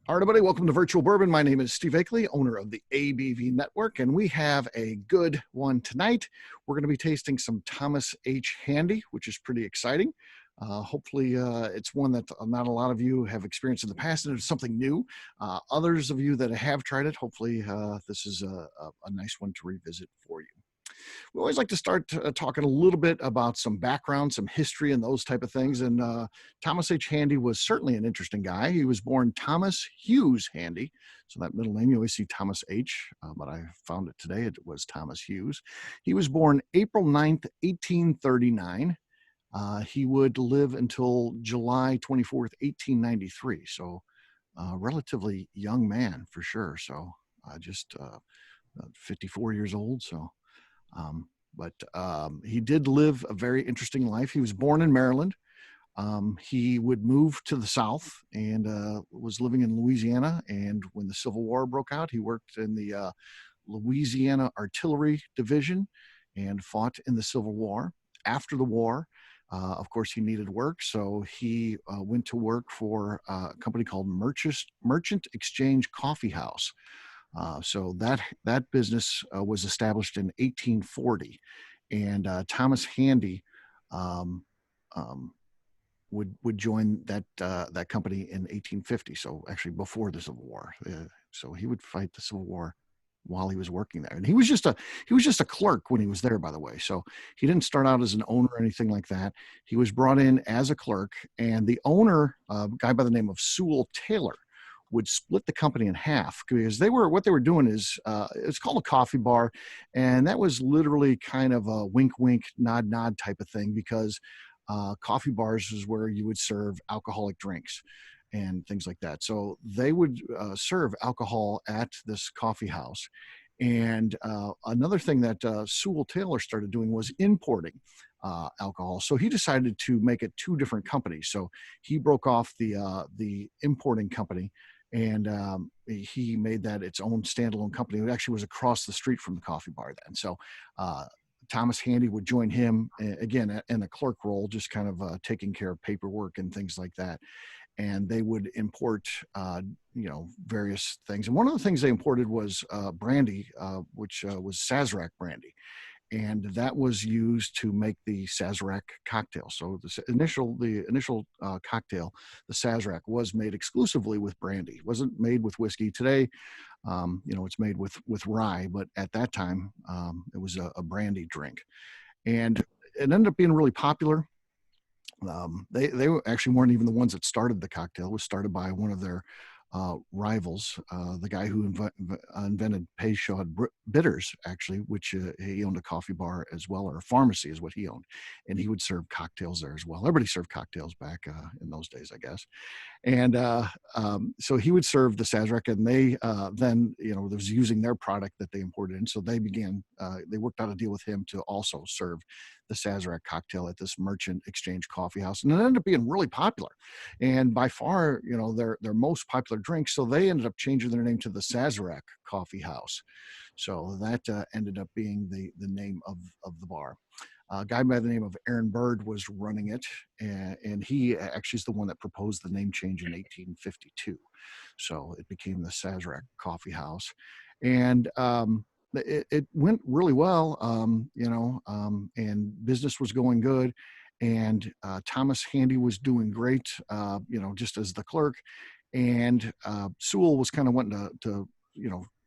All right, everybody, welcome to Virtual Bourbon. My name is Steve Akley, owner of the ABV Network, and we have a good one tonight. We're going to be tasting some Thomas H. Handy, which is pretty exciting. Hopefully, it's one that not a lot of you have experienced in the past, and it's something new. Others of you that have tried it, hopefully this is a nice one to revisit for you. We always like to start talking a little bit about some background, some history, and those type of things. And Thomas H. Handy was certainly an interesting guy. He was born Thomas Hughes Handy. So that middle name, you always see Thomas H., but I found it today. It was Thomas Hughes. He was born April 9th, 1839. He would live until July 24th, 1893. So relatively young man for sure. So just 54 years old. So but he did live a very interesting life. He was born in Maryland. He would move to the South and was living in Louisiana. And when the Civil War broke out, he worked in the Louisiana Artillery Division and fought in the Civil War. After the war, of course, he needed work. So he went to work for a company called Merchant Exchange Coffee House. So that business was established in 1840, and Thomas Handy would join that company in 1850. So actually before the Civil War. So he would fight the Civil War while he was working there, and he was just a clerk when he was there, by the way. So he didn't start out as an owner or anything like that. He was brought in as a clerk, and the owner, a guy by the name of Sewell Taylor, would split the company in half, because what they were doing is it's called a coffee bar, and that was literally kind of a wink wink nod nod type of thing, because coffee bars is where you would serve alcoholic drinks and things like that. So they would serve alcohol at this coffee house. And another thing that Sewell Taylor started doing was importing alcohol. So he decided to make it two different companies. So he broke off the importing company, and he made that its own standalone company. It actually was across the street from the coffee bar then. So Thomas Handy would join him again in a clerk role, just kind of taking care of paperwork and things like that. And they would import, various things. And one of the things they imported was brandy, which was Sazerac brandy. And that was used to make the Sazerac cocktail. So the initial cocktail, the Sazerac, was made exclusively with brandy. It wasn't made with whiskey. Today, it's made with rye, but at that time, it was a brandy drink. And it ended up being really popular. They actually weren't even the ones that started the cocktail. It was started by one of their rivals, the guy who invented Peychaud bitters, actually, which he owned a coffee bar as well, or a pharmacy is what he owned, and he would serve cocktails there as well. Everybody served cocktails back in those days, I guess. And so he would serve the Sazerac, and they then, was using their product that they imported in. So they worked out a deal with him to also serve the Sazerac cocktail at this Merchant Exchange Coffee House. And it ended up being really popular, and by far, their most popular drink. So they ended up changing their name to the Sazerac Coffee House. So that ended up being the name of the bar. A guy by the name of Aaron Bird was running it, and he actually is the one that proposed the name change in 1852. So it became the Sazerac Coffee House, and it went really well, and business was going good, and Thomas Handy was doing great, just as the clerk, and Sewell was kind of wanting to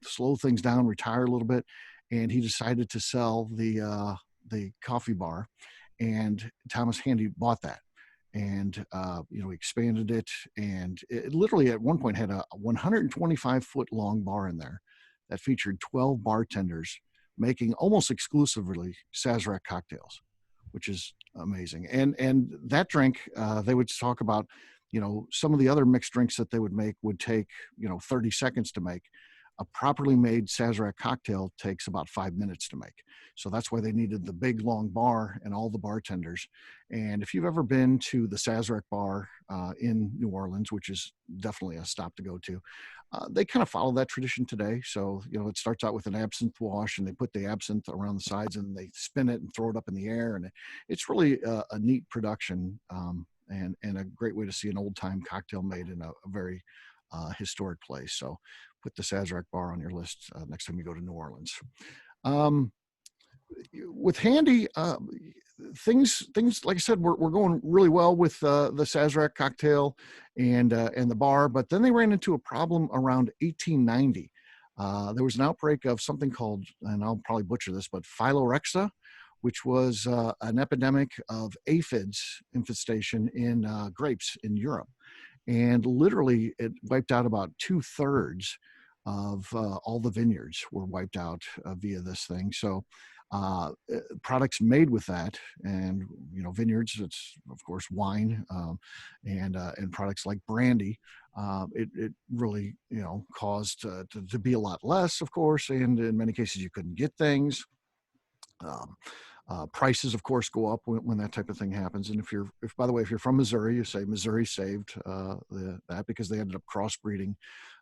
slow things down, retire a little bit, and he decided to sell the coffee bar, and Thomas Handy bought that, and expanded it, and it literally at one point had a 125-foot long bar in there that featured 12 bartenders making almost exclusively Sazerac cocktails, which is amazing. And that drink, they would talk about, some of the other mixed drinks that they would make would take 30 seconds to make. A properly made Sazerac cocktail takes about 5 minutes to make. So that's why they needed the big, long bar and all the bartenders. And if you've ever been to the Sazerac bar in New Orleans, which is definitely a stop to go to, they kind of follow that tradition today. So, it starts out with an absinthe wash, and they put the absinthe around the sides, and they spin it and throw it up in the air. And it's really a neat production, and a great way to see an old-time cocktail made in a very historic place. So put the Sazerac bar on your list next time you go to New Orleans. Um, with Handy, things like I said, we're going really well with the Sazerac cocktail and the bar, but then they ran into a problem around 1890. There was an outbreak of something called, and I'll probably butcher this, but phylloxera, which was an epidemic of aphids infestation in grapes in Europe. And literally it wiped out about 2/3 of all the vineyards were wiped out via this thing. So products made with that, and vineyards, it's of course wine, and products like brandy, it really caused to be a lot less, of course, and in many cases you couldn't get things. um, Prices, of course, go up when that type of thing happens. And if by the way, if you're from Missouri, you say Missouri saved that because they ended up crossbreeding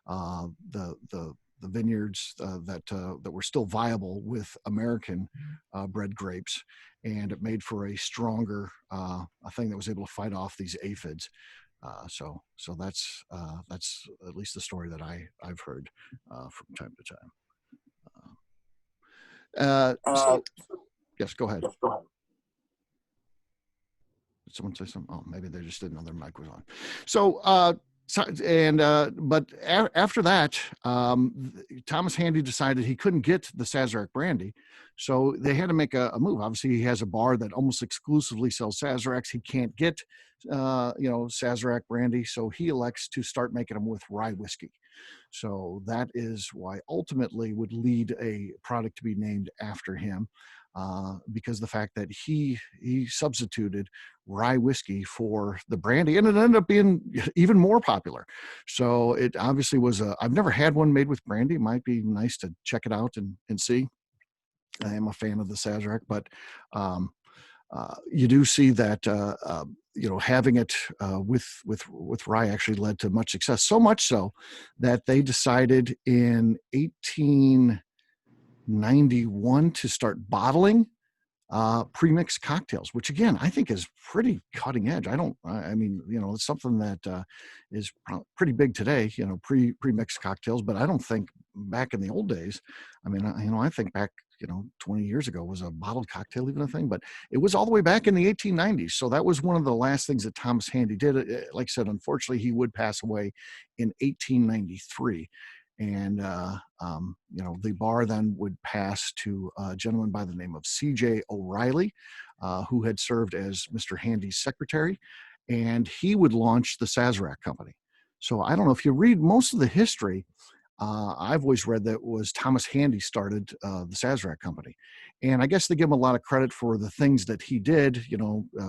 the vineyards that were still viable with American bred grapes, and it made for a stronger a thing that was able to fight off these aphids. So that's at least the story that I've heard from time to time. So yes, go ahead. Did someone say something? Oh, maybe they just didn't know their mic was on. But after that, Thomas Handy decided he couldn't get the Sazerac brandy, so they had to make a move. Obviously, he has a bar that almost exclusively sells Sazeracs. He can't get, Sazerac brandy, so he elects to start making them with rye whiskey. So that is why ultimately would lead a product to be named after him. Because the fact that he substituted rye whiskey for the brandy, and it ended up being even more popular. So it obviously was I've never had one made with brandy. It might be nice to check it out and see. I am a fan of the Sazerac, but you do see that having it with rye actually led to much success. So much so that they decided in 1891 to start bottling pre-mixed cocktails, which again I think is pretty cutting edge. I mean, it's something that is pretty big today, pre-mixed cocktails, but I don't think back in the old days. I mean, I think back 20 years ago was a bottled cocktail even a thing, but it was all the way back in the 1890s. So that was one of the last things that Thomas Handy did. Like I said, unfortunately, he would pass away in 1893. And, the bar then would pass to a gentleman by the name of C.J. O'Reilly, who had served as Mr. Handy's secretary, and he would launch the Sazerac Company. So I don't know if you read most of the history, I've always read that was Thomas Handy started the Sazerac Company. And I guess they give him a lot of credit for the things that he did,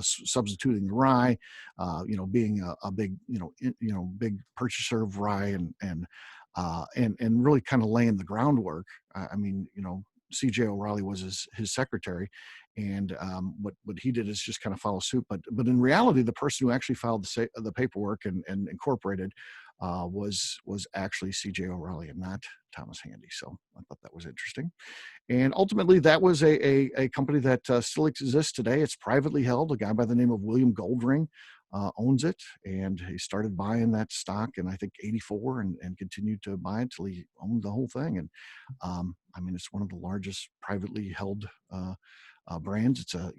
substituting the rye, being a big, big purchaser of rye and really kind of laying the groundwork. I mean, C.J. O'Reilly was his secretary, and what he did is just kind of follow suit. But in reality, the person who actually filed the paperwork and incorporated was actually C.J. O'Reilly and not Thomas Handy. So I thought that was interesting. And ultimately, that was a company that still exists today. It's privately held. A guy by the name of William Goldring owns it, and he started buying that stock in I think '84 and continued to buy it till he owned the whole thing. And I mean, it's one of the largest privately held brands. It's an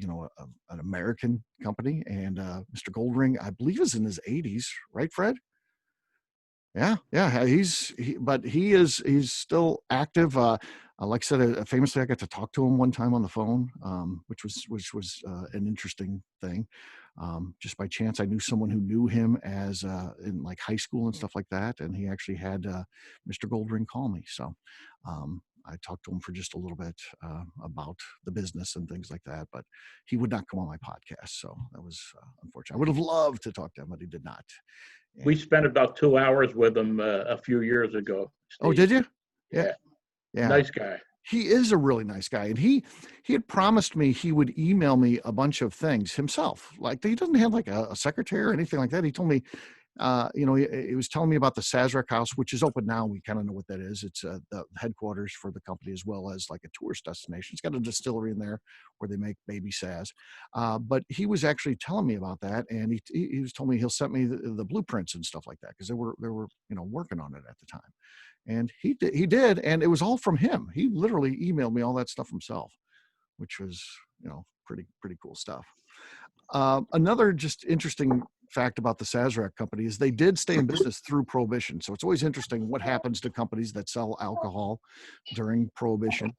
American company, and Mr. Goldring, I believe, is in his 80s, right, Fred? Yeah, but he's still active. Like I said, famously, I got to talk to him one time on the phone, which was an interesting thing. Just by chance, I knew someone who knew him as in like high school and stuff like that, and he actually had Mr. Goldring call me. So I talked to him for just a little bit about the business and things like that, but he would not come on my podcast, so that was unfortunate. I would have loved to talk to him, but he did not. And we spent about 2 hours with him a few years ago. Steve. Oh, did you? Yeah. Nice guy. He is a really nice guy, and he had promised me he would email me a bunch of things himself. Like he doesn't have like a secretary or anything like that. He told me, he was telling me about the Sazerac House, which is open now. We kind of know what that is. It's the headquarters for the company, as well as like a tourist destination. It's got a distillery in there where they make baby Saz. But he was actually telling me about that, and he was telling me he'll send me the blueprints and stuff like that, because they were working on it at the time. And he did, and it was all from him. He literally emailed me all that stuff himself, which was pretty cool stuff. Another just interesting fact about the Sazerac company is they did stay in business through Prohibition. So it's always interesting what happens to companies that sell alcohol during Prohibition.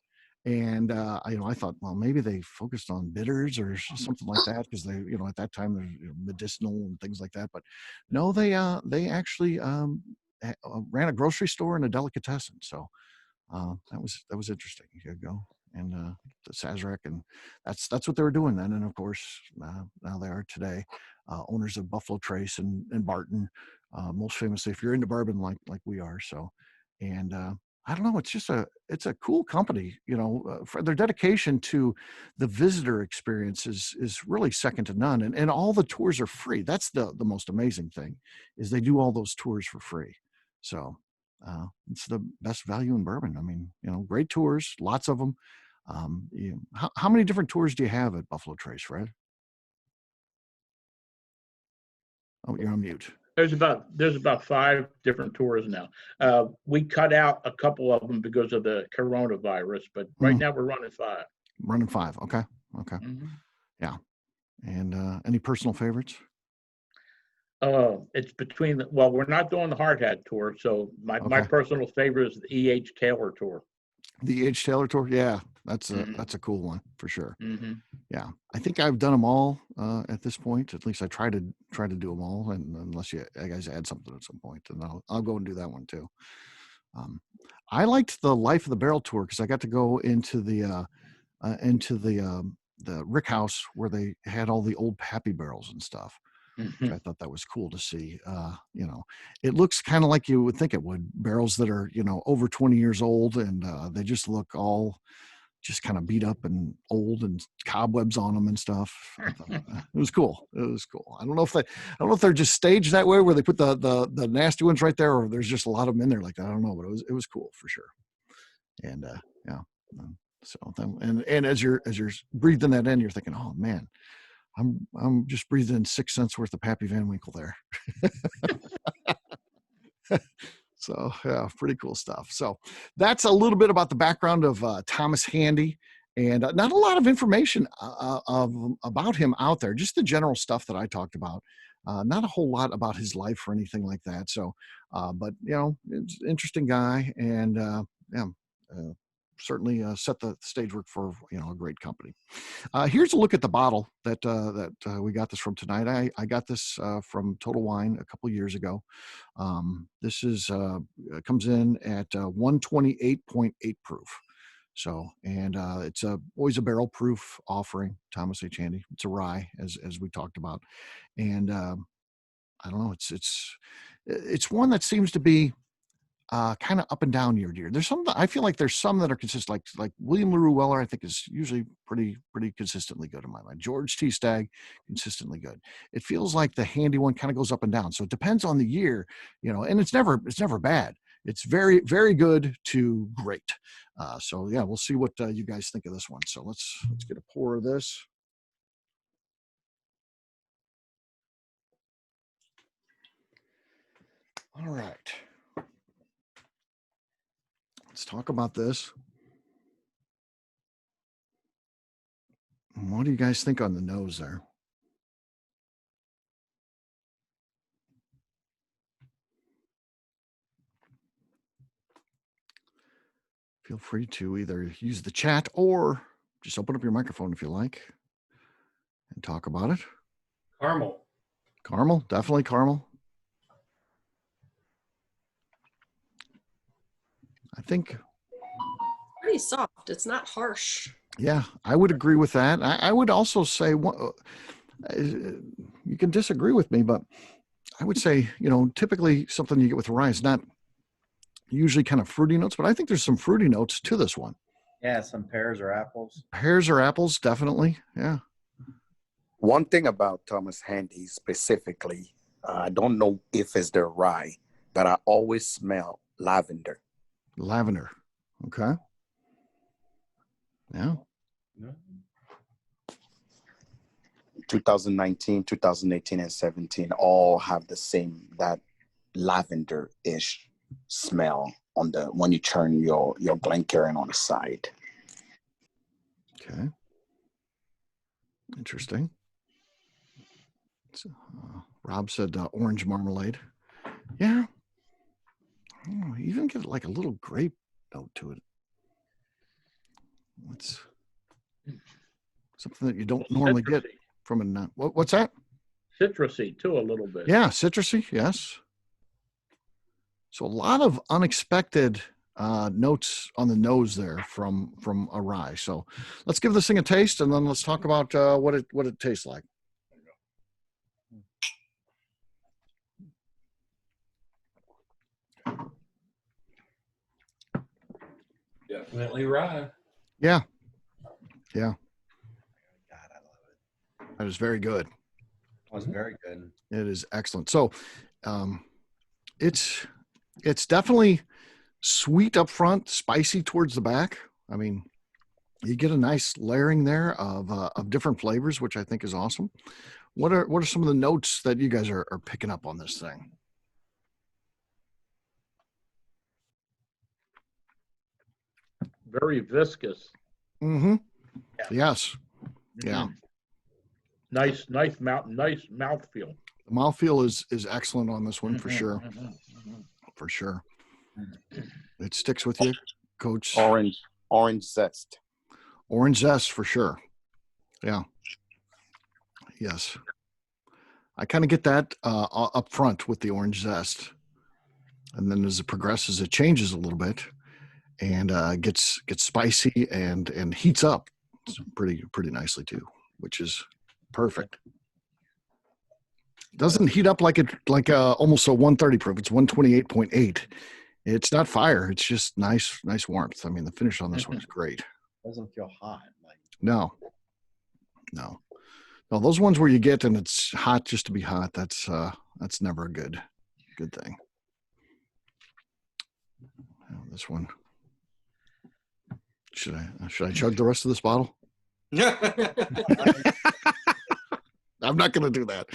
And I thought, well, maybe they focused on bitters or something like that, because they, at that time they're medicinal and things like that. But no, they actually ran a grocery store and a delicatessen. So that was interesting. Here you go. And the Sazerac, and that's what they were doing then. And of course, now they are today owners of Buffalo Trace and Barton, most famously, if you're into bourbon like we are. So, and I don't know, it's a cool company. For their dedication to the visitor experience is really second to none. And all the tours are free. That's the most amazing thing, is they do all those tours for free. So it's the best value in bourbon. I mean, great tours, lots of them. How many different tours do you have at Buffalo Trace, Fred? Oh, you're on mute. There's about 5 different tours now. We cut out a couple of them because of the coronavirus, but right now we're running 5. Running 5. Okay. Mm-hmm. Yeah. And any personal favorites? It's between we're not doing the Hard Hat tour, so my personal favorite is the E.H. Taylor tour. The E.H. Taylor tour, yeah, that's a cool one for sure. Mm-hmm. Yeah, I think I've done them all at this point. At least I try to do them all, and unless you guys add something at some point, then I'll go and do that one too. I liked the Life of the Barrel tour because I got to go into the Rick House where they had all the old Pappy barrels and stuff. Mm-hmm. I thought that was cool to see. It looks kind of like you would think it would. Barrels that are, over 20 years old, and they just look all just kind of beat up and old, and cobwebs on them and stuff. It was cool. I don't know if they're just staged that way, where they put the nasty ones right there, or there's just a lot of them in there like that. I don't know, but it was cool for sure. And yeah. So and as you're breathing that in, you're thinking, oh man, I'm just breathing in 6 cents worth of Pappy Van Winkle there. So yeah, pretty cool stuff. So that's a little bit about the background of Thomas Handy, and not a lot of information about him out there. Just the general stuff that I talked about. Not a whole lot about his life or anything like that. So, but it's an interesting guy, and certainly set the stage work for a great company. Here's a look at the bottle that we got this from tonight. I got this from Total Wine a couple years ago. This comes in at 128.8 proof. So, and it's always a barrel proof offering, Thomas H. Handy. It's a rye, as we talked about, and I don't know. It's one that seems to be kind of up and down year to year. There's some, I feel like there's some that are consistent, like William LaRue Weller, I think is usually pretty consistently good in my mind. George T. Stagg, consistently good. It feels like the Handy one kind of goes up and down. So it depends on the year, and it's never bad. It's very, very good to great. So yeah, we'll see what you guys think of this one. So let's get a pour of this. All right. Let's talk about this. What do you guys think on the nose there? Feel free to either use the chat or just open up your microphone if you like and talk about it. Caramel, definitely caramel. I think pretty soft. It's not harsh. Yeah, I would agree with that. I would also say, you can disagree with me, but I would say, typically something you get with rye is not usually kind of fruity notes, but I think there's some fruity notes to this one. Yeah, some pears or apples. Pears or apples, definitely. Yeah. One thing about Thomas Handy specifically, I don't know if it's the rye, but I always smell lavender. Lavender. Okay. Yeah. 2019, 2018, and 17 all have the same, that lavender-ish smell on the when you turn your Glencairn on the side. Okay. Interesting. So, Rob said orange marmalade. Yeah. Oh, you even get like a little grape note to it. It's something that you don't normally get Citrusy. from a nut. What's that? Citrusy too, a little bit. Yeah, citrusy. Yes. So a lot of unexpected notes on the nose there from a rye. So let's give this thing a taste, and then let's talk about what it tastes like. Definitely rye. Yeah. Yeah. God, I love it. That is very good. That was very good. It is excellent. So it's definitely sweet up front, spicy towards the back. I mean, you get a nice layering there of different flavors, which I think is awesome. What are some of the notes that you guys are picking up on this thing? Very viscous. Mm-hmm. Yeah. Yes. Yeah. Nice mouthfeel. The mouthfeel is excellent on this one for sure. For sure. It sticks with you, Coach. Orange zest. Orange zest for sure. Yeah. Yes. I kind of get that up front with the orange zest. And then as it progresses, it changes a little bit and gets spicy and heats up pretty nicely too, which is perfect. Doesn't heat up like almost a 130 proof. It's 128.8. It's not fire. It's just nice warmth. I mean, the finish on this one is great. Doesn't feel hot. Like No. Those ones where you get and it's hot just to be hot, that's never a good thing. This one. Should I chug the rest of this bottle? I'm not going to do that.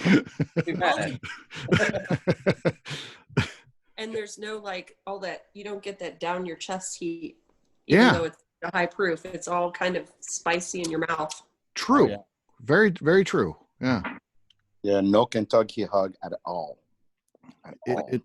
And there's no like all that, you don't get that down your chest heat, Yeah. though it's a high proof. It's all kind of spicy in your mouth. True. Oh, yeah. Very, very true. Yeah. Yeah, no Kentucky hug at all. It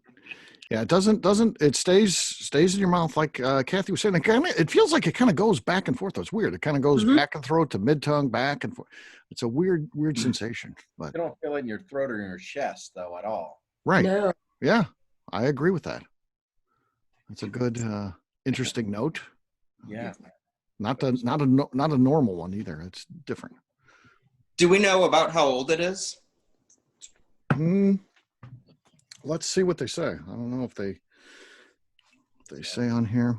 doesn't it stays in your mouth like Kathy was saying. It feels like it kind of goes back and forth. It's weird. It kind of goes back and throat to mid tongue, back and forth. It's a weird sensation. But you don't feel it in your throat or in your chest though at all. right. No. Yeah, I agree with that. That's a good interesting note. Yeah. Not a normal one either. It's different. Do we know about how old it is? Let's see what they say. I don't know if they say on here.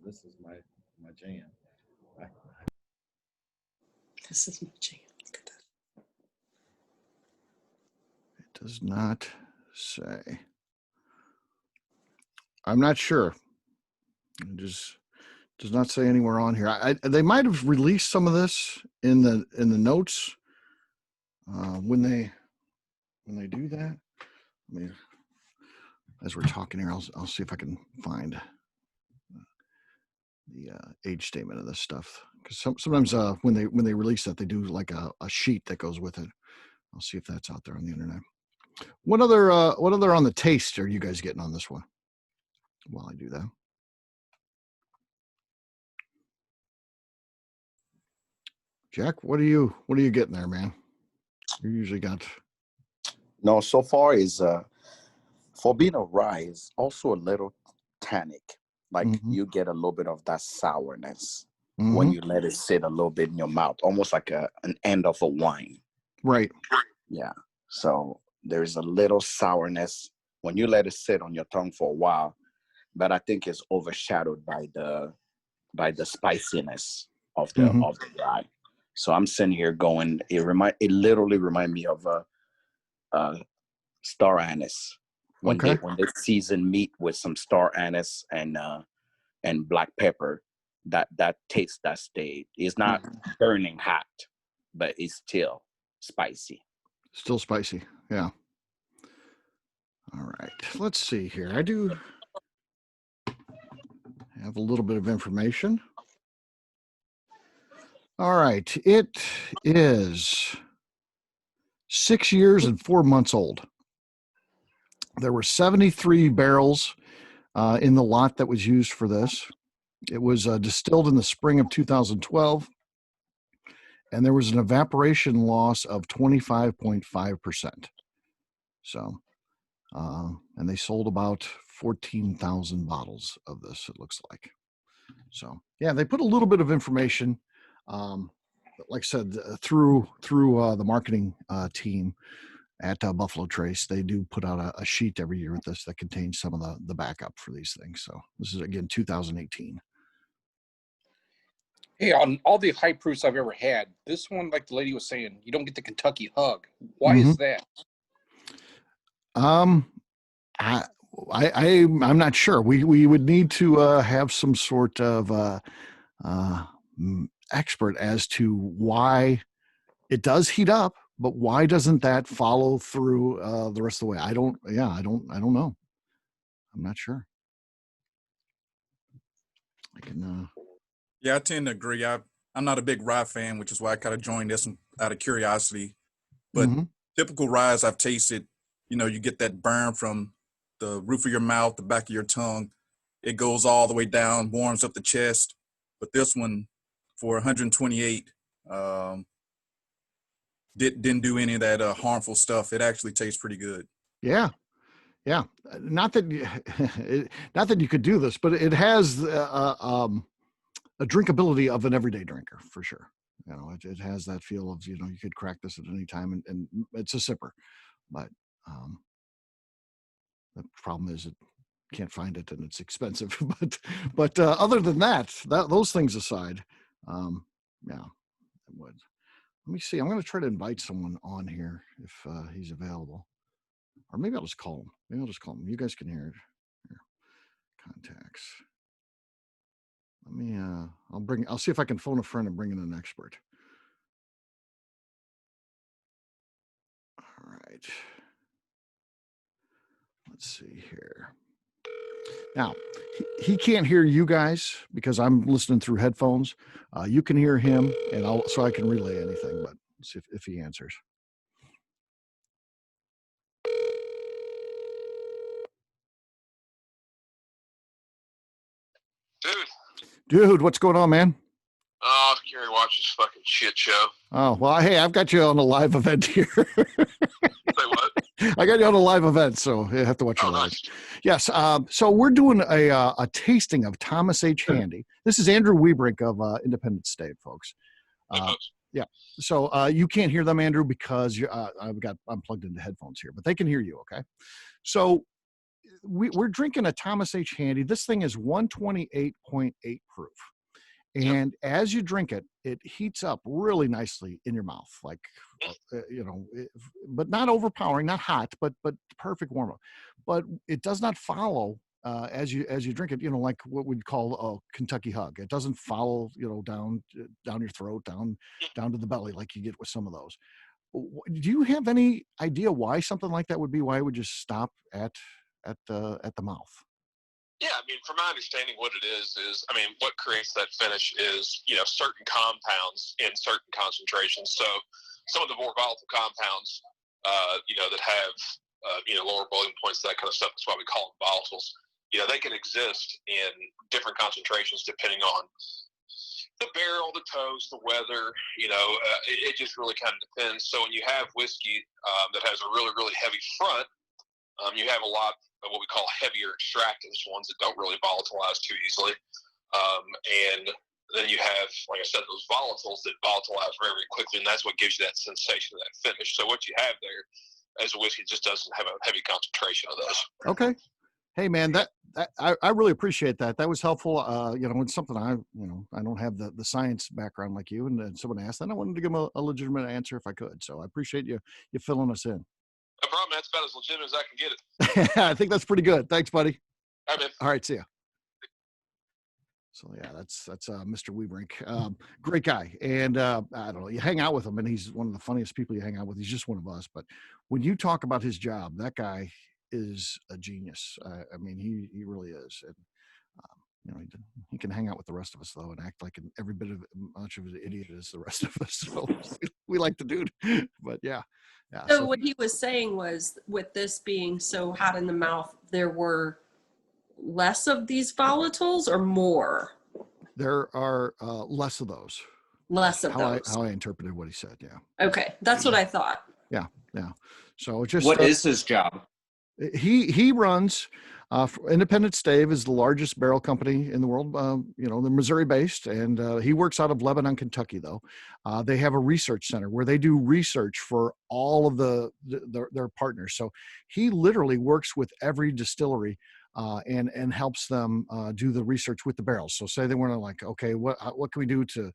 This is my jam. This is my jam. Look at that. It does not say. I'm not sure. It just does not say anywhere on here. They might have released some of this in the notes when they do that. I mean, as we're talking here, I'll see if I can find the age statement of this stuff, because sometimes when they release that, they do like a sheet that goes with it. I'll see if that's out there on the internet. What other on the taste are you guys getting on this one? While I do that, Jack, what are you getting there, man? You usually got. No, so far is for being a rye is also a little tannic. Like you get a little bit of that sourness when you let it sit a little bit in your mouth, almost like an end of a wine. Right. Yeah. So there's a little sourness when you let it sit on your tongue for a while, but I think it's overshadowed by the spiciness of the rye. So I'm sitting here going, it literally remind me of star anise. Okay. When they season meat with some star anise and black pepper, that taste that stayed. It's not burning hot, but it's still spicy. Still spicy. Yeah. All right. Let's see here. I do have a little bit of information. All right. It is 6 years and 4 months old. There were 73 barrels in the lot that was used for this. It was distilled in the spring of 2012, and there was an evaporation loss of 25.5%. So, and they sold about 14,000 bottles of this, it looks like. So, yeah, they put a little bit of information, like I said, through the marketing team at Buffalo Trace. They do put out a sheet every year with this that contains some of the backup for these things. So this is, again, 2018. Hey, on all the high proofs I've ever had, this one, like the lady was saying, you don't get the Kentucky hug. Why is that? I'm not sure. We would need to have some sort of expert as to why it does heat up, but why doesn't that follow through the rest of the way? I don't know. I'm not sure. I can. Yeah, I tend to agree. I'm not a big rye fan, which is why I kind of joined this out of curiosity. But typical ryes I've tasted, you get that burn from the roof of your mouth, the back of your tongue. It goes all the way down, warms up the chest. But this one, for 128, didn't do any of that harmful stuff. It actually tastes pretty good. Yeah. Not that you could do this, but it has a drinkability of an everyday drinker for sure. It has that feel of, you could crack this at any time, and it's a sipper. But the problem is it can't find it and it's expensive. but other than that, those things aside, yeah, it would. Let me see. I'm going to try to invite someone on here if he's available, or maybe I'll just call him. You guys can hear it. Here. Contacts. Let me. I'll see if I can phone a friend and bring in an expert. All right. Let's see here. Now, he can't hear you guys because I'm listening through headphones. You can hear him, and I can relay anything. But let's see if he answers. Dude, what's going on, man? Oh, Gary watches fucking shit show. Oh, well, hey, I've got you on a live event here. Say what? I got you on a live event, so you have to watch it live. Nice. Yes. So we're doing a tasting of Thomas H. Handy. This is Andrew Webrink of Independence State, folks. Yeah. So you can't hear them, Andrew, because I'm plugged into headphones here, but they can hear you. Okay. So we're drinking a Thomas H. Handy. This thing is 128.8 proof. And as you drink it, it heats up really nicely in your mouth, like, but not overpowering, not hot, but perfect warm up. But it does not follow as you drink it, like what we'd call a Kentucky hug. It doesn't follow, down your throat, down to the belly like you get with some of those. Do you have any idea why something like that would be? Why it would just stop at the mouth? Yeah, I mean, from my understanding, what it is, what creates that finish is, certain compounds in certain concentrations. So some of the more volatile compounds, that have, lower boiling points, that kind of stuff, that's why we call them volatiles. They can exist in different concentrations depending on the barrel, the toast, the weather, it just really kind of depends. So when you have whiskey that has a really, really heavy front, you have a lot of what we call heavier extractives, ones that don't really volatilize too easily. And then you have, like I said, those volatiles that volatilize very, very quickly, and that's what gives you that sensation, that finish. So what you have there as a whiskey just doesn't have a heavy concentration of those. Okay. Hey, man, I really appreciate that. That was helpful. It's something I don't have the science background like you, and someone asked, and I wanted to give them a legitimate answer if I could. So I appreciate you filling us in. No problem, man. It's about as legitimate as I can get it. I think that's pretty good. Thanks, buddy. All right, man. All right, see ya. So yeah, that's Mr. Webrink. Great guy, and I don't know. You hang out with him, and he's one of the funniest people you hang out with. He's just one of us. But when you talk about his job, that guy is a genius. I mean, he really is. And you know, he can hang out with the rest of us though, and act like every bit of much of an idiot as the rest of us. So we like the dude. But yeah. So what he was saying was, with this being so hot in the mouth, there were less of these volatiles or more? There are less of those. Less of those. How I interpreted what he said. Yeah. Okay, that's what I thought. Yeah. So just what is his job? He runs Independent Stave is the largest barrel company in the world. You know, they're Missouri based, and he works out of Lebanon, Kentucky. Though they have a research center where they do research for all of their partners. So he literally works with every distillery and helps them do the research with the barrels. So say they want to, like, okay, what can we do to,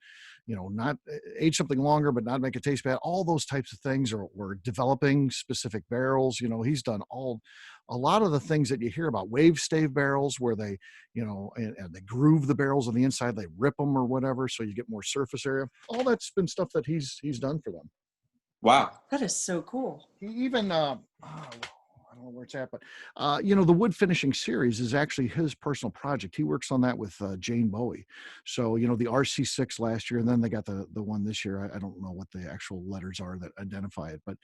you know, not age something longer but not make it taste bad? All those types of things, or we're developing specific barrels. You know, he's done a lot of the things that you hear about wave stave barrels, where they, you know, and they groove the barrels on the inside, they rip them or whatever, so you get more surface area. All that's been stuff that he's done for them. Wow, that is so cool. He even I don't know where it's at, but you know, the wood finishing series is actually his personal project. He works on that with Jane Bowie. So, you know, the RC6 last year, and then they got the one this year. I don't know what the actual letters are that identify it, but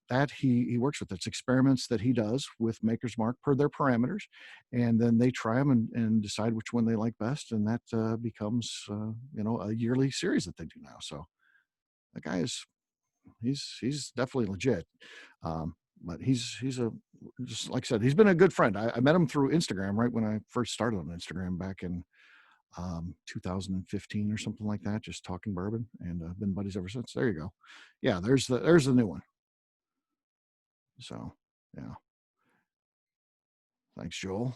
that he works with. It's experiments that he does with Maker's Mark per their parameters, and then they try them and decide which one they like best, and that becomes you know, a yearly series that they do now. So the guy is he's definitely legit. But he's just like I said, he's been a good friend. I met him through Instagram right when I first started on Instagram back in 2015 or something like that, just talking bourbon, and been buddies ever since. There you go. Yeah, there's the new one. So yeah, thanks, Joel.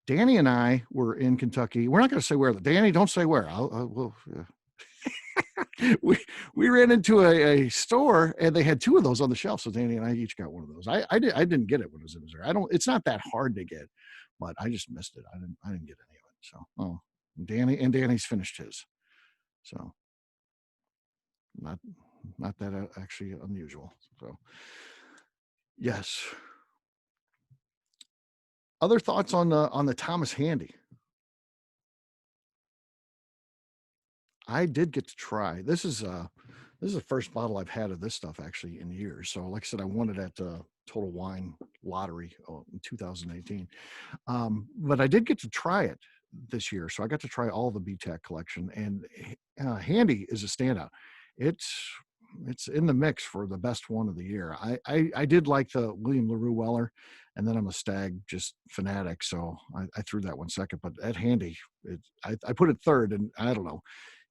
Danny and I were in Kentucky. We're not going to say where. Danny, don't say where. We'll. Yeah. we ran into a store, and they had two of those on the shelf. So Danny and I each got one of those. I didn't get it when it was in Missouri. It's not that hard to get, but I just missed it. I didn't get any of it. So Danny's finished his. So not that actually unusual. So yes. Other thoughts on the Thomas Handy? I did get to try. This is the first bottle I've had of this stuff actually in years. So like I said, I won it at Total Wine Lottery in 2018. But I did get to try it this year. So I got to try all the BTAC collection, and Handy is a standout. It's in the mix for the best one of the year. I did like the William LaRue Weller, and then I'm a Stag just fanatic, so I threw that one second. But at Handy, I put it third, and I don't know.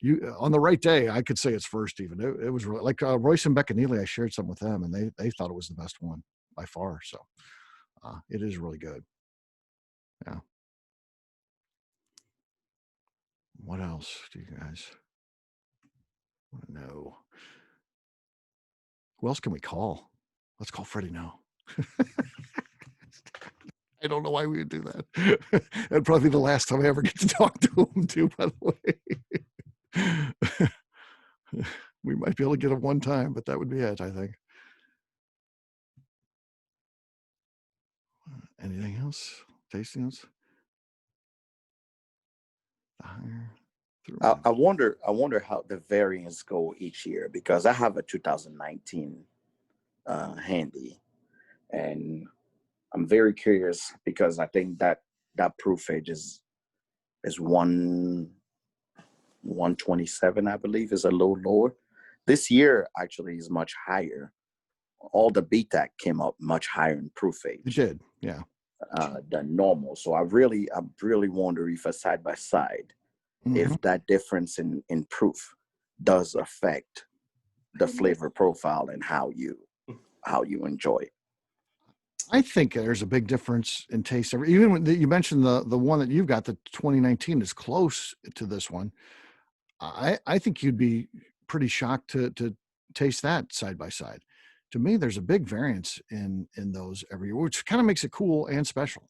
You on the right day, I could say it's first. Even it was really, like Royce and Becca Neely. I shared something with them, and they thought it was the best one by far. So it is really good. Yeah. What else do you guys want to know? Who else can we call? Let's call Freddie now. I don't know why we would do that. That'd probably be the last time I ever get to talk to him too, by the way. We might be able to get him one time, but that would be it, I think. Anything else? Tasting notes? I wonder how the variants go each year, because I have a 2019 Handy, and I'm very curious because I think that proof age is 127, I believe, is a little lower. This year actually is much higher. All the BTAC came up much higher in proof age. It did, yeah. Than normal. So I really wonder if a side by side, if that difference in proof does affect the flavor profile and how you enjoy it. I think there's a big difference in taste. Even when you mentioned the one that you've got, the 2019 is close to this one. I think you'd be pretty shocked to taste that side by side. to me, there's a big variance in those every year, which kind of makes it cool and special.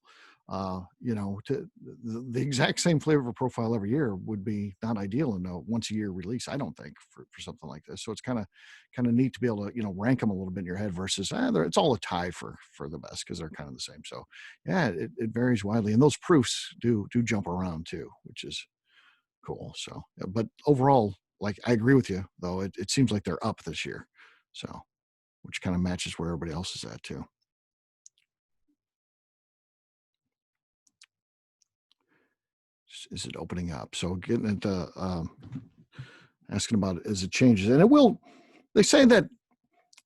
You know, the exact same flavor profile every year would be not ideal in a once a year release, I don't think, for something like this. So it's kind of neat to be able to, you know, rank them a little bit in your head versus it's all a tie for the best because they're kind of the same. So yeah, it varies widely, and those proofs do jump around too, which is cool. So, but overall, like I agree with you though, it seems like they're up this year, so which kind of matches where everybody else is at too. Is it opening up? So getting into asking about it as it changes, and it will. They say that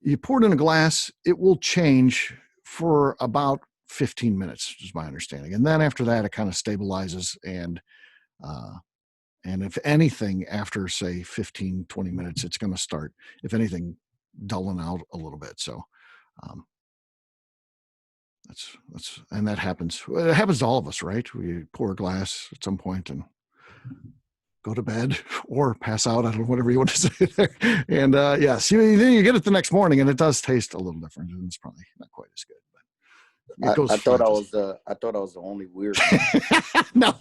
you pour it in a glass, it will change for about 15 minutes, is my understanding, and then after that, it kind of stabilizes and if anything, after say 15, 20 minutes, it's going to start, if anything, dulling out a little bit. So and that happens. It happens to all of us, right? We pour a glass at some point and go to bed or pass out. I don't know, whatever you want to say there. And yes, then you get it the next morning and it does taste a little different. And it's probably not quite as good. I thought I was the only weird one. No,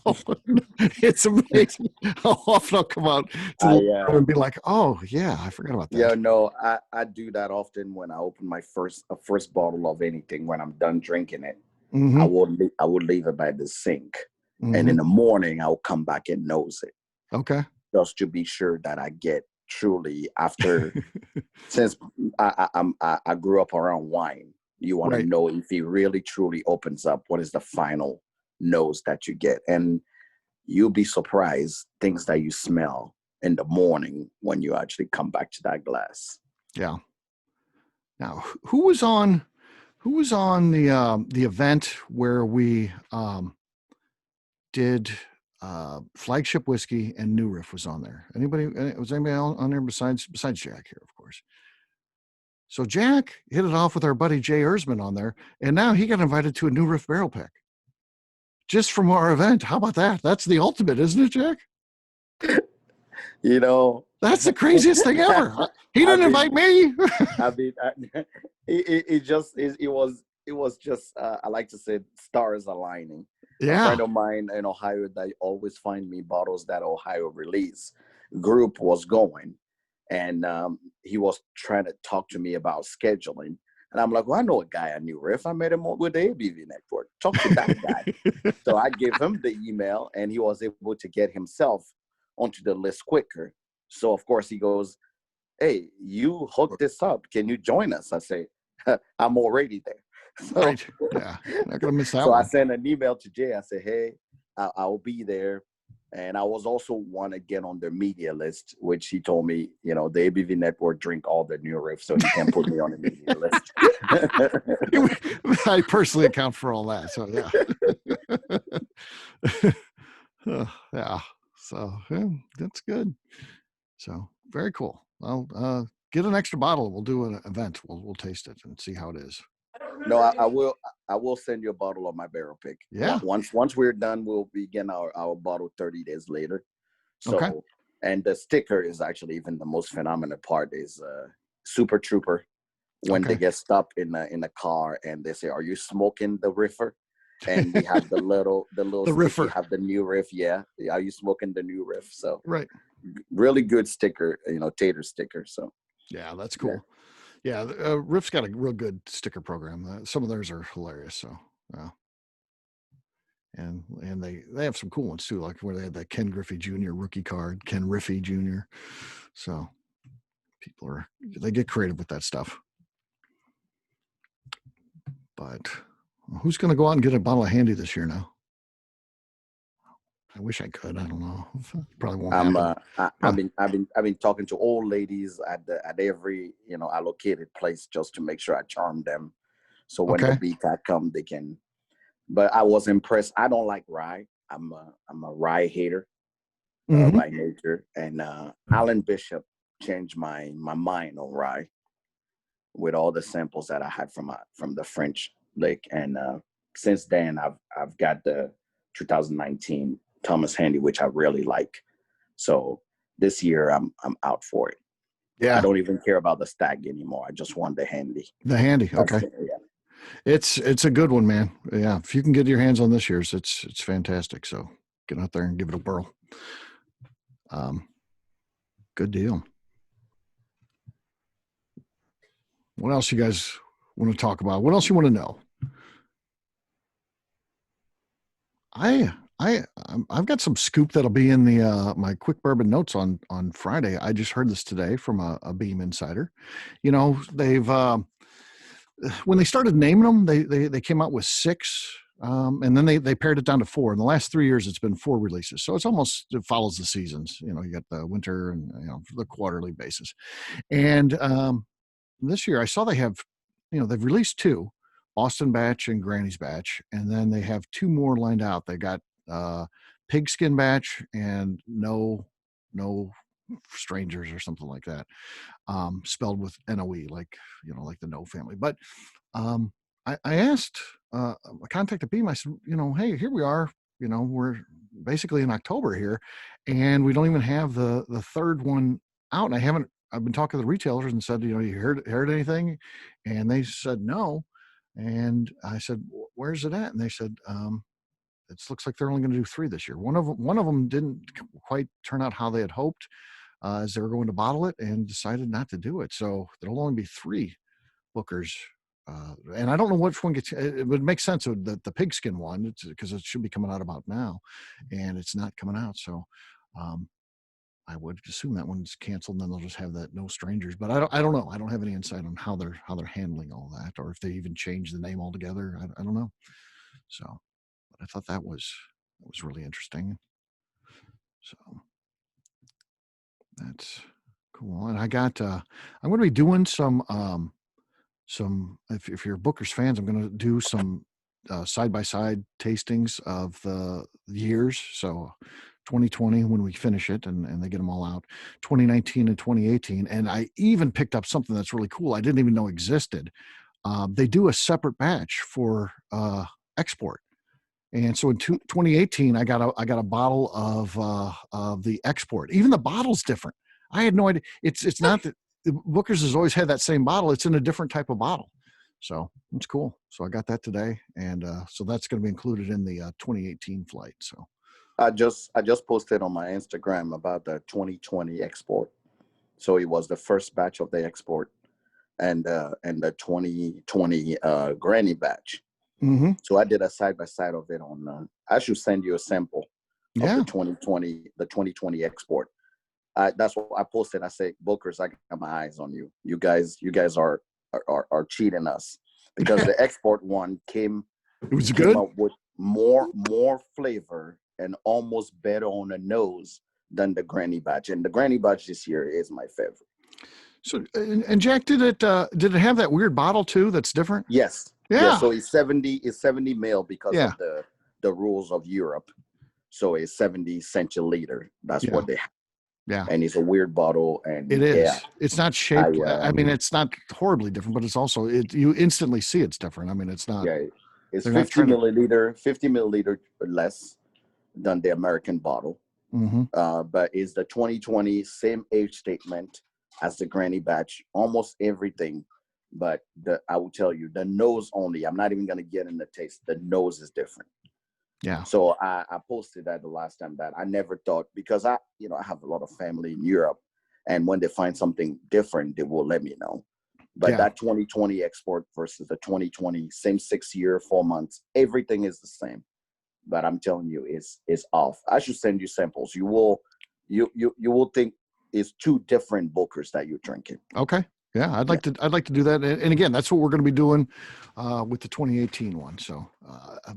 it's amazing how often I'll come out to the and be like, "Oh yeah, I forgot about that." Yeah, no, I do that often when I open my first bottle of anything. When I'm done drinking it, I would leave it by the sink, and in the morning I'll come back and nose it. Okay, just to be sure that I get truly after. Since I grew up around wine. You want to know if he really truly opens up, what is the final nose that you get. And you'll be surprised things that you smell in the morning when you actually come back to that glass. Yeah. Now, who was on the event where we did Flagship Whiskey and New Riff was on there? Was anybody on there besides Jack here, of course? So Jack hit it off with our buddy Jay Erzman on there, and now he got invited to a New Riff barrel pick just from our event. How about that? That's the ultimate, isn't it, Jack? You know, that's the craziest thing ever. He didn't invite me. It was just I like to say stars aligning. Yeah. A friend of mine in Ohio that always find me bottles that Ohio release group was going. And he was trying to talk to me about scheduling. And I'm like, well, I know a guy at New Riff. I met him with the ABV Network. Talk to that guy. So I gave him the email, and he was able to get himself onto the list quicker. So, of course, he goes, hey, you hooked this up. Can you join us? I say, I'm already there. So, right. Yeah, not going to miss that so one. I sent an email to Jay. I said, hey, I'll be there. And I was also want to get on their media list, which he told me, you know, the ABV Network drink all the New Riff, so he can put me on the media list. I personally account for all that, so yeah. Yeah. So yeah, that's good. So very cool. Well, get an extra bottle. We'll do an event. We'll taste it and see how it is. No, I will send you a bottle of my barrel pick. Yeah. Once we're done, we'll begin our bottle 30 days later. So, okay. And the sticker is actually even the most phenomenal part is Super Trooper. When they get stopped in a car and they say, "Are you smoking the Riffer?" And we have the little the Riffer. Have the New Riff. Yeah. Are you smoking the New Riff? So right. Really good sticker, you know, tater sticker. So yeah, that's cool. Yeah, Riff's got a real good sticker program. Some of theirs are hilarious. So, and they have some cool ones too, like where they had that Ken Griffey Jr. rookie card, Ken Riffey Jr. So, they get creative with that stuff. But who's going to go out and get a bottle of Handy this year now? I wish I could. I don't know. Probably won't happen. I've been talking to old ladies at every, you know, allocated place just to make sure I charm them. So when the BCAT come, they can. But I was impressed. I don't like rye. I'm a rye hater by nature. And Alan Bishop changed my mind on rye with all the samples that I had from the French Lick. And since then, I've got the 2019 Thomas Handy, which I really like. So this year I'm out for it. Yeah. I don't even care about the stag anymore. I just want the handy. The handy. That's Okay. it, yeah. It's a good one, man. Yeah. If you can get your hands on this year's, it's fantastic. So get out there and give it a whirl. Good deal. What else you guys want to talk about? What else you want to know? I've got some scoop that'll be in the my quick bourbon notes on Friday. I just heard this today from a Beam insider. You know, they've when they started naming them, they came out with 6, and then they pared it down to 4. In the last 3 years, it's been 4 releases, so it follows the seasons. You know, you got the winter and the quarterly basis. And this year, I saw they have, they've released 2, Boston Batch and Granny's Batch, and then they have 2 more lined out. They got Pigskin Batch and no strangers or something like that, spelled with NOE, like the No family. But I asked, I contacted Beam. I said, hey, here we are. We're basically in October here, and we don't even have the 3rd one out. And I've been talking to the retailers and said, you heard anything? And they said no. And I said, where's it at? And they said, it looks like they're only going to do 3 this year. One of them didn't quite turn out how they had hoped, as they were going to bottle it, and decided not to do it. So there'll only be 3 Bookers. And I don't know which one gets. It would make sense of the pigskin one, because it should be coming out about now, and it's not coming out. So I would assume that one's canceled, and then they'll just have that No Strangers. But I don't know. I don't have any insight on how they're handling all that, or if they even changed the name altogether. I don't know. So, but I thought that was really interesting. So that's cool. And I got I'm going to be doing some if you're Booker's fans, I'm going to do some side-by-side tastings of the years. So 2020 when we finish it and they get them all out, 2019 and 2018. And I even picked up something that's really cool I didn't even know existed. They do a separate batch for export. And so in 2018, I got a bottle of the export. Even the bottle's different. I had no idea. It's not that Booker's has always had that same bottle. It's in a different type of bottle. So it's cool. So I got that today. And so that's going to be included in the 2018 flight. So I just posted on my Instagram about the 2020 export. So it was the first batch of the export and the 2020 granny batch. Mm-hmm. So I did a side by side of it on. I should send you a sample of the 2020 export. That's what I posted. I said, Bookers, I got my eyes on you. You guys are cheating us, because the export one came. It was good. Up with more flavor and almost better on the nose than the granny batch. And the granny batch this year is my favorite. So and Jack, did it have that weird bottle too? That's different. Yes. Yeah. So it's 70 mil because of the rules of Europe. So it's 70 centiliter. That's what they have. Yeah. And it's a weird bottle. And it is. Yeah, it's not shaped. I mean, it's not horribly different, but it's also you instantly see it's different. I mean, it's not. Yeah. It's 50 milliliter less than the American bottle. Mm-hmm. But it's the 2020 same age statement as the granny batch, almost everything. But I will tell you, the nose only, I'm not even going to get in the taste. The nose is different. Yeah. So I posted that the last time, that I never thought, because I have a lot of family in Europe, and when they find something different, they will let me know. But that 2020 export versus the 2020, same 6 year, 4 months, everything is the same. But I'm telling you, it's off. I should send you samples. You will think it's 2 different Bookers that you're drinking. Okay. Yeah, I'd like to do that. And again, that's what we're going to be doing with the 2018 one. So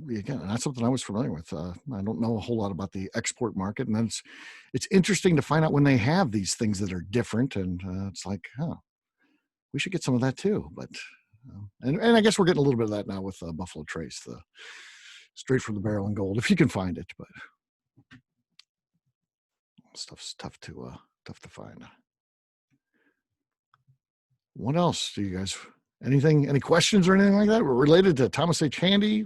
again, that's something I was familiar with. I don't know a whole lot about the export market, and it's interesting to find out when they have these things that are different. And it's like, we should get some of that too. But and I guess we're getting a little bit of that now with Buffalo Trace, the straight from the barrel and gold, if you can find it. But stuff's tough to find. What else do you guys, any questions or anything like that related to Thomas H. Handy,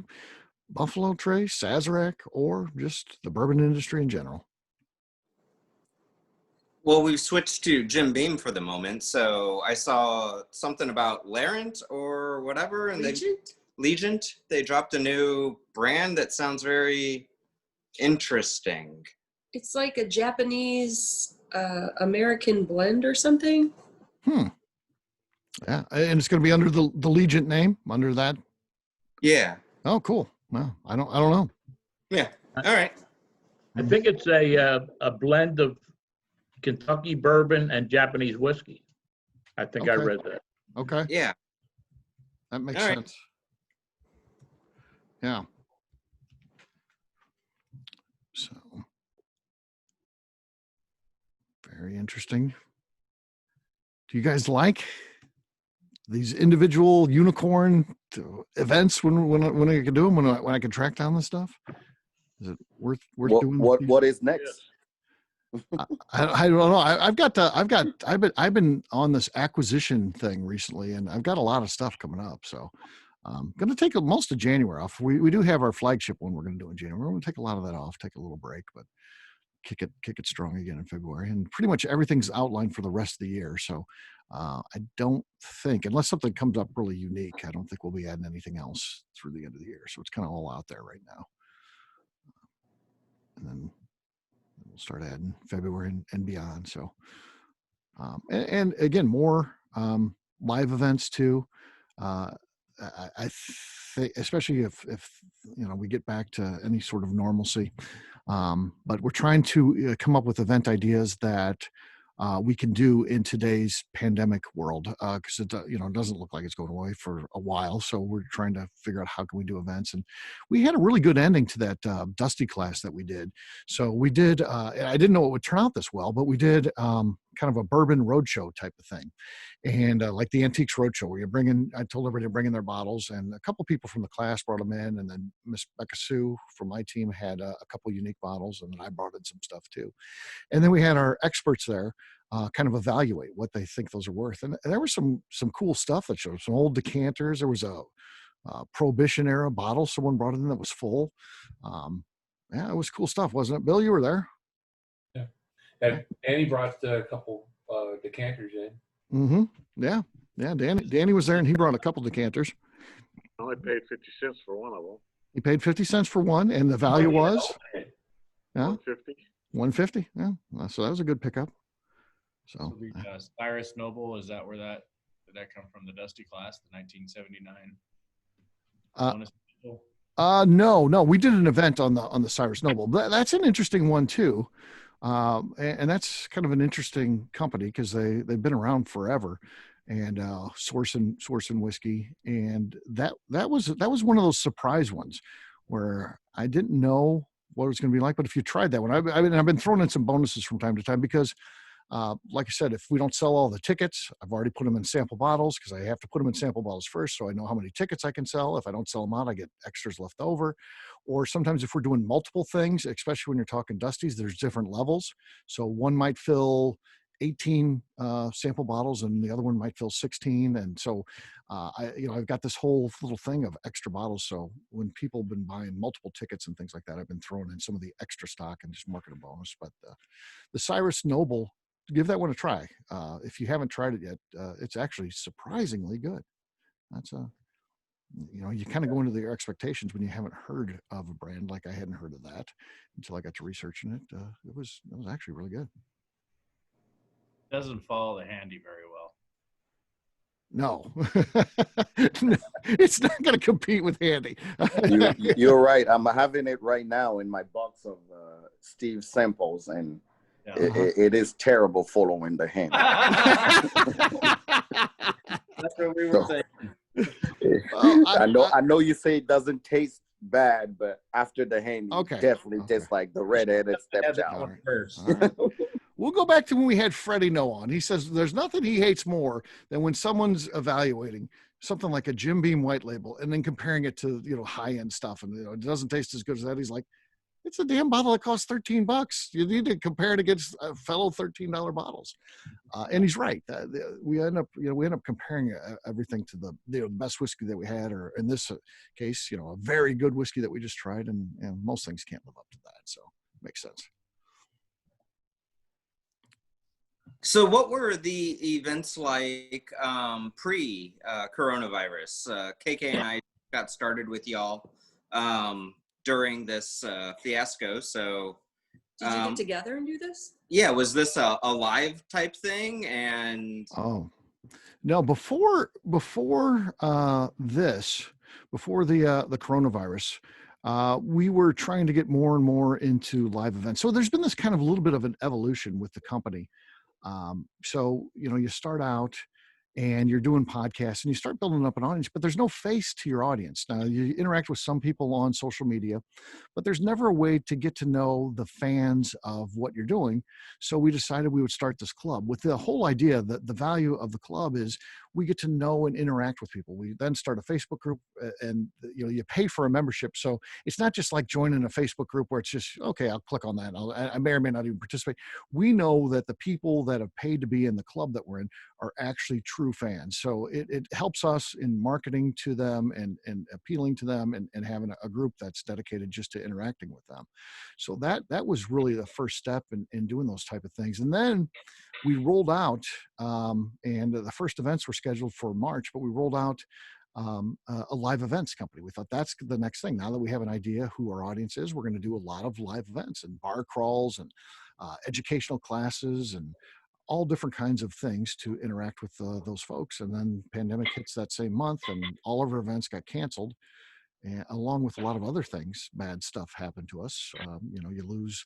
Buffalo Trace, Sazerac, or just the bourbon industry in general? Well, we've switched to Jim Beam for the moment. So I saw something about Larent or whatever, and Legent. They dropped a new brand that sounds very interesting. It's like a Japanese American blend or something. Yeah, and it's going to be under the Legent name, under that. Yeah. Oh, cool. Well, I don't know. Yeah. All right. I think it's a blend of Kentucky bourbon and Japanese whiskey. I think I Okay. read that. Okay, Yeah. that makes All right. sense. Yeah. So very interesting. Do you guys like these individual unicorn events when I can do them, when I can track down this stuff? Is it worth doing? What is next? I don't know. I've been on this acquisition thing recently, and I've got a lot of stuff coming up. So I'm going to take most of January off. We do have our flagship one we're going to do in January. We're going to take a lot of that off, take a little break, but kick it strong again in February. And pretty much everything's outlined for the rest of the year. So I don't think, unless something comes up really unique, I don't think we'll be adding anything else through the end of the year. So it's kind of all out there right now. And then we'll start adding February and beyond. So, and again, more live events too. I think, especially if we get back to any sort of normalcy, but we're trying to come up with event ideas that we can do in today's pandemic world, because it doesn't look like it's going away for a while. So we're trying to figure out how can we do events, and we had a really good ending to that Dusty class that we did. So we did. I didn't know it would turn out this well, but we did kind of a bourbon roadshow type of thing, and like the Antiques Roadshow, where I told everybody to bring in their bottles, and a couple people from the class brought them in, and then Miss Becca Sue from my team had a couple unique bottles, and then I brought in some stuff too. And then we had our experts there kind of evaluate what they think those are worth. And there was some cool stuff that showed some old decanters. There was a Prohibition era bottle someone brought in that was full. Yeah, it was cool stuff, wasn't it? Bill, you were there. Yeah. And Annie brought a couple decanters in. Mm-hmm. Yeah. Yeah. Danny was there, and he brought a couple decanters. I only paid 50 cents for one of them. He paid 50 cents for one, and the value was $150. $150. Yeah. So that was a good pickup. So the Cyrus Noble, is that where did that come from? The Dusty class, the 1979. No, we did an event on the Cyrus Noble. That's an interesting one too, and that's kind of an interesting company because they've been around forever, and sourcing whiskey, and that was one of those surprise ones where I didn't know what it was going to be like. But if you tried that one, I've been throwing in some bonuses from time to time because. Like I said, if we don't sell all the tickets, I've already put them in sample bottles because I have to put them in sample bottles first so I know how many tickets I can sell. If I don't sell them out, I get extras left over. Or sometimes if we're doing multiple things, especially when you're talking Dusties, there's different levels. So one might fill 18 sample bottles and the other one might fill 16. And so, I've got this whole little thing of extra bottles. So when people have been buying multiple tickets and things like that, I've been throwing in some of the extra stock and just market a bonus. But the Cyrus Noble, give that one a try. If you haven't tried it yet, it's actually surprisingly good. That's you kind of go into their expectations when you haven't heard of a brand. Like I hadn't heard of that until I got to researching it. It was actually really good. Doesn't follow the Handy very well. No, no, it's not going to compete with Handy. You're right. I'm having it right now in my box of Steve samples, and it is terrible following the Handy. That's what we were saying. Well, I know you say it doesn't taste bad, but after the Handy, definitely tastes like the redheaded stepchild. Right. We'll go back to when we had Freddie Noah on. He says there's nothing he hates more than when someone's evaluating something like a Jim Beam white label and then comparing it to high end stuff, and it doesn't taste as good as that. He's like, it's a damn bottle that costs $13. You need to compare it against fellow $13 bottles. And he's right. We end up comparing everything to the best whiskey that we had, or in this case, a very good whiskey that we just tried, and most things can't live up to that. So it makes sense. So what were the events like pre-coronavirus? KK and I got started with y'all during this fiasco. So Did you get together and do this? yeah, was this a live type thing? And no, before the coronavirus, we were trying to get more and more into live events. So there's been this kind of a little bit of an evolution with the company. So, you start out and you're doing podcasts and you start building up an audience, but there's no face to your audience. Now, you interact with some people on social media, but there's never a way to get to know the fans of what you're doing. So we decided we would start this club with the whole idea that the value of the club is we get to know and interact with people. We then start a Facebook group, and you pay for a membership. So it's not just like joining a Facebook group where it's just, okay, I'll click on that. I may or may not even participate. We know that the people that have paid to be in the club that we're in are actually true fans. So it helps us in marketing to them and appealing to them and having a group that's dedicated just to interacting with them. So that was really the first step in doing those type of things. And then we rolled out, and the first events were scheduled for March, but we rolled out a live events company. We thought that's the next thing. Now that we have an idea who our audience is, we're going to do a lot of live events and bar crawls and educational classes and all different kinds of things to interact with those folks. And then pandemic hits that same month and all of our events got canceled. And along with a lot of other things, bad stuff happened to us. You lose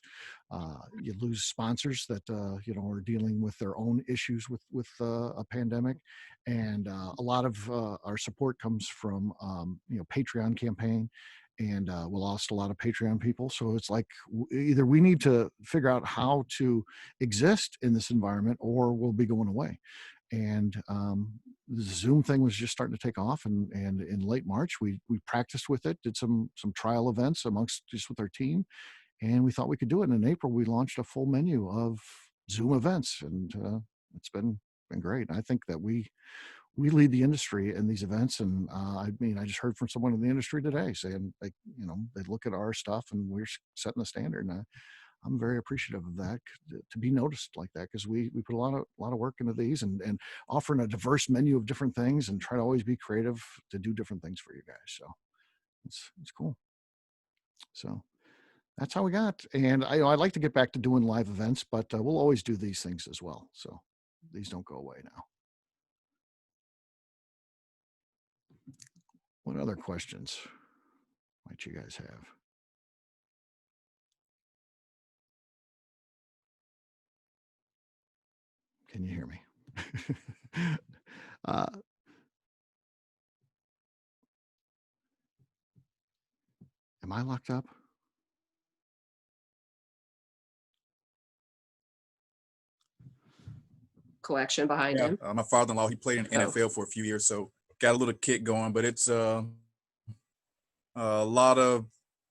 sponsors that are dealing with their own issues with a pandemic, and a lot of our support comes from Patreon campaign, and we lost a lot of Patreon people. So it's like either we need to figure out how to exist in this environment, or we'll be going away. And the Zoom thing was just starting to take off, and in late March we practiced with it, did some trial events amongst just with our team, and we thought we could do it. And in April we launched a full menu of Zoom events, and it's been great. I think that we lead the industry in these events, and I just heard from someone in the industry today saying they look at our stuff and we're setting the standard, and I'm very appreciative of that, to be noticed like that, because we put a lot of work into these and offering a diverse menu of different things and try to always be creative to do different things for you guys. So it's cool. So that's how we got. And I'd like to get back to doing live events, but we'll always do these things as well. So these don't go away now. What other questions might you guys have? Can you hear me? Am I locked up? Collection behind him. My father-in-law, he played in NFL for a few years, so got a little kick going. But it's a lot of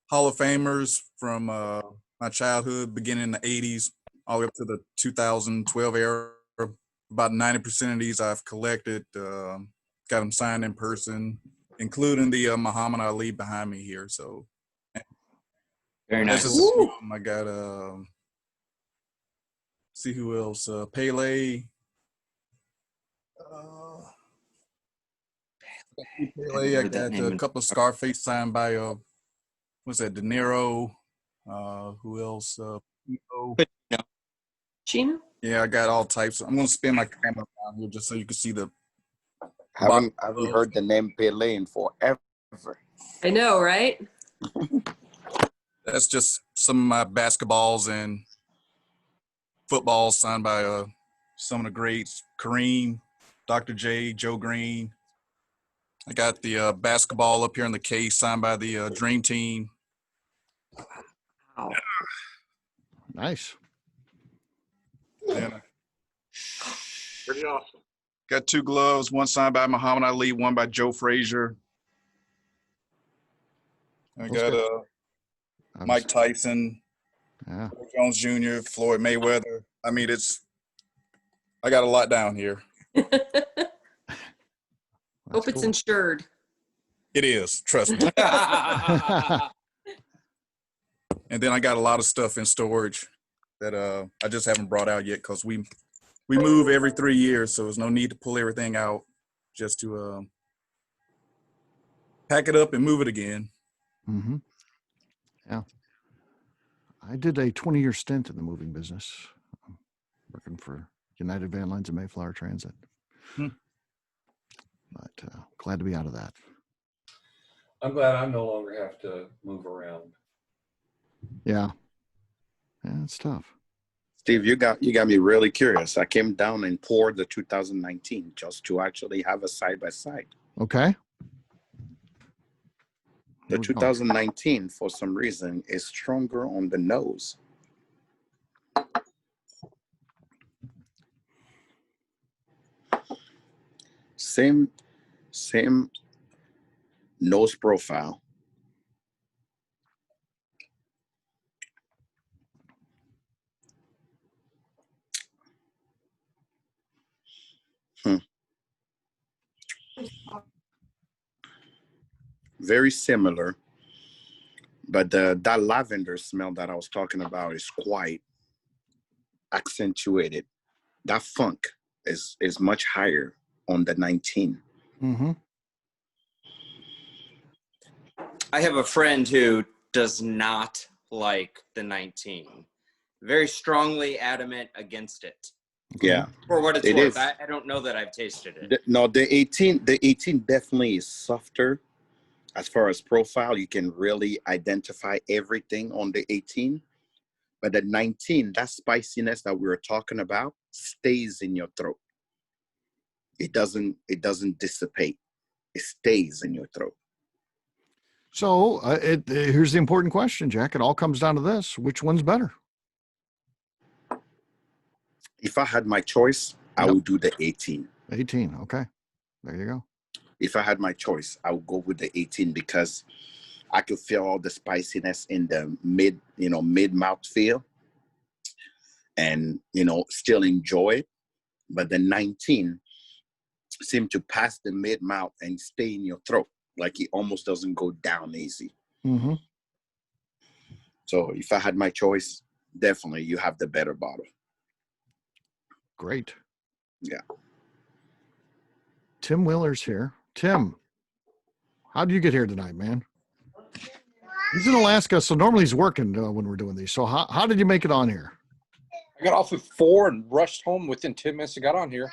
Hall of Famers from my childhood, beginning in the 80s, all the way up to the 2012 era. About 90% of these I've collected, got them signed in person, including the Muhammad Ali behind me here. So very nice. I got see who else? Pele. Pele. I got a couple of Scarface signed by what's that? De Niro. Who else? Chino? Yeah, I got all types. I'm gonna spin my camera around here just so you can see the. I haven't heard the name Pele in forever. I know, right? That's just some of my basketballs and footballs signed by some of the greats: Kareem, Dr. J, Joe Green. I got the basketball up here in the case signed by the Dream Team. Wow. Nice. Yeah. Pretty awesome. Got 2 gloves, one signed by Muhammad Ali, one by Joe Frazier. I got Mike Tyson, Jones Jr., Floyd Mayweather. I mean, I got a lot down here. Hope it's insured. It is, trust me. And then I got a lot of stuff in storage that I just haven't brought out yet because we we move every 3 years, so there's no need to pull everything out, just to pack it up and move it again. Mm-hmm. Yeah. I did a 20-year stint in the moving business, working for United Van Lines and Mayflower Transit. But glad to be out of that. I'm glad I no longer have to move around. Yeah. Yeah, it's tough. Steve, you got me really curious. I came down and poured the 2019 just to actually have a side by side. Okay. The 2019, for some reason, is stronger on the nose. Same nose profile. Very similar, but that lavender smell that I was talking about is quite accentuated. That funk is much higher on the 19. Mm-hmm. I have a friend who does not like the 19. Very strongly adamant against it. Yeah. For what it's It worth. is. I don't know that I've tasted it. No, the 18 definitely is softer as far as profile. You can really identify everything on the 18. But the 19, that spiciness that we were talking about stays in your throat. It doesn't dissipate. It stays in your throat. So here's the important question, Jack. It all comes down to this. Which one's better? If I had my choice, I would do the 18. 18. Okay. There you go. If I had my choice, I would go with the 18 because I could feel all the spiciness in the mid-mouth feel and, still enjoy it. But the 19 seemed to pass the mid-mouth and stay in your throat. Like it almost doesn't go down easy. Mm-hmm. So if I had my choice, definitely you have the better bottle. Great. Yeah. Tim Willer's here. Tim, how did you get here tonight, man? He's in Alaska, so normally he's working when we're doing these. So how did you make it on here? I got off at 4 and rushed home within 10 minutes. I got on here.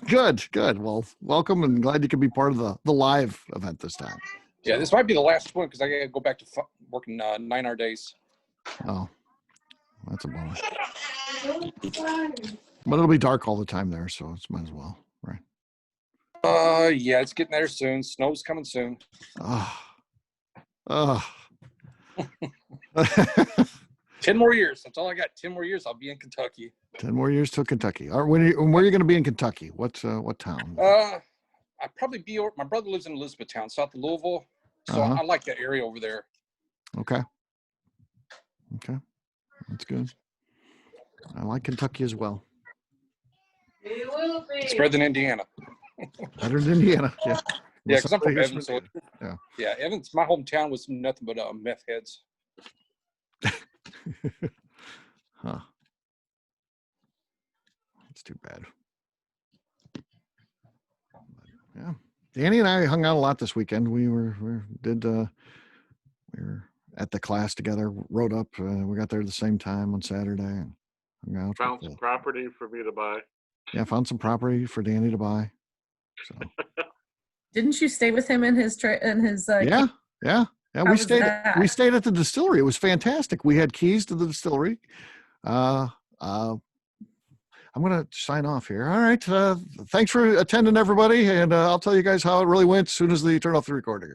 Good. Well, welcome and glad you could be part of the live event this time. Yeah, this might be the last one because I got to go back to working 9-hour days. Oh, that's a bummer. But it'll be dark all the time there, so it's might as well, right? Yeah, it's getting there soon. Snow's coming soon. 10 more years. That's all I got. 10 more years. I'll be in Kentucky. 10 more years to Kentucky. Where are you going to be in Kentucky? What town? I'd probably be over. My brother lives in Elizabethtown, south of Louisville. So I like that area over there. Okay. That's good. I like Kentucky as well. It's better than Indiana. Better than Indiana. Yeah. Yeah, because I'm from Evans. So yeah, Evans, my hometown was nothing but meth heads. Huh. That's too bad. Yeah. Danny and I hung out a lot this weekend. We were at the class together, rode up. We got there at the same time on Saturday and hung out. Found some property for me to buy. Yeah, found some property for Danny to buy. So. Didn't you stay with him in his Yeah. We stayed at the distillery. It was fantastic. We had keys to the distillery. I'm going to sign off here. All right. Thanks for attending, everybody. And I'll tell you guys how it really went as soon as they turn off the recording.